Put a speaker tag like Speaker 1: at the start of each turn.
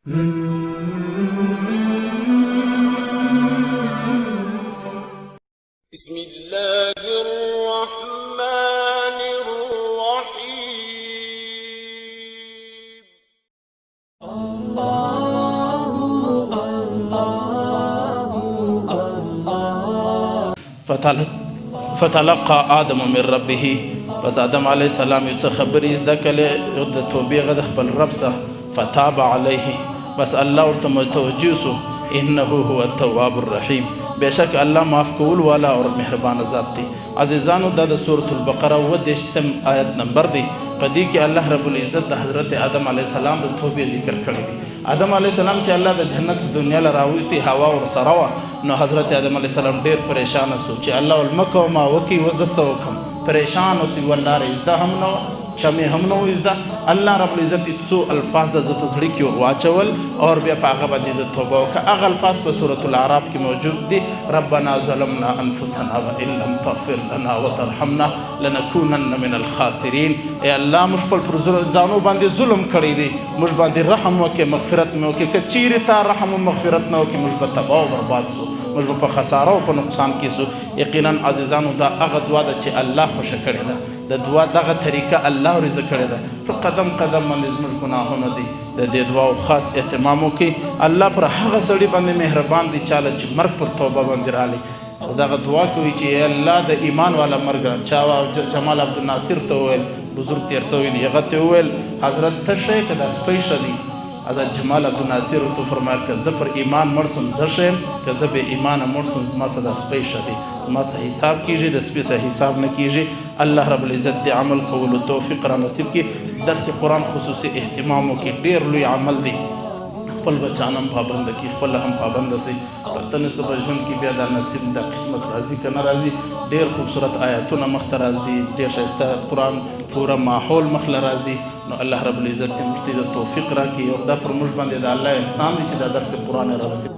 Speaker 1: بسم الله الرحمن
Speaker 2: الرحیم. فتلقى آدم من ربه، پس آدم علیہ السلام یو څه خبرې زده کړلې د توبې غږ د خپل رب څخه، فتاب علیه، بس الله ورته متوجه سو، انه هو التواب الرحیم، بېشک الله معاف کول والا اور مهربان ذات دی. عزیزانو دا د سورۃ البقرہ 29 آیت نمبر دی. په دې کې الله رب العزت د حضرت آدم علیہ السلام د توبې ذکر کړی دی. آدم علیہ السلام چې الله د جنت دنیا له راوستي هوا ور سره وه، نو حضرت آدم علیہ السلام ډېر پریشانه سو چې الله ول مه کوه ما وکړي وه زه څه وکړم. پریشان اوسو یوه لاره زده هم نه وه، چمې هم نه و زده. الله رب العزت څو الفاظ د ده په زړه کې ور واچول اور بیا په هغه باندې د توبه وکړه. هغه الفاظ په سورة الاعراف کې موجود دي. ربنا ظلمنا انفسنا وان لم تغفر لنا وترحمنا لنکونن من الخاسرین. ای الله موږ خپل پر ځانو باندې ظلم کړی دی، موږ باندې رحم وکړې، مغفرت مې وکړې. که چیرې تا رحم و مغفرت نه وکړې موږ به تباه و برباد سو، موږ به په خساره او په نقصان کې سو. یقینا عزیزانو دا هغه دعا ده چې الله خوښه کړې ده. د دعا دغه طریقه الله ورزه کړې ده. په قدم قدم باندې زموږ ګناهونه دي، د دې دعاو خاص اهتمام وکړئ. الله پر هغه سړي باندې مهربان دی چاله چې مرګ پر توبه باندې رالی. دغه دعا کوي چې الله د ایمان والا مرګ را چا جمال عبدالناصر ته وویل، بزرګ تیر سوی دی، هغه ته وویل حضرت ته شی که دا سپی ښه دی. حضرت جمال عبدالناصر ورته وفرمایل که زه پر ایمان مړ سم زه ښه یم، که زه بې ایمانه مړ سم زما سره دا سپی ښه دی. زما سره حساب کیږي، د سپي سره حساب نه کیږي. الله رب العزت د عمل کولو توفیق را نصیب کړي. درس قرآن خصوصي اهتمام وکړي، ډېر لوی عمل دی. خپل بچان هم پابنده کړي، خپل هم پابنده سي. پته نشته په ژوند کې بیا دا نصیب دا قسمت راځي که نه راځي. ډېر خوبصورت آیاتونه مخته راځي، ډېر ښایسته قرآن پوره ماحول مخله راځي. نو الله رب العزت دې موږ ته د توفیق راکړي او دا پر موږ باندې د الله احسان دی چې دا درس قرآن را رسېږي.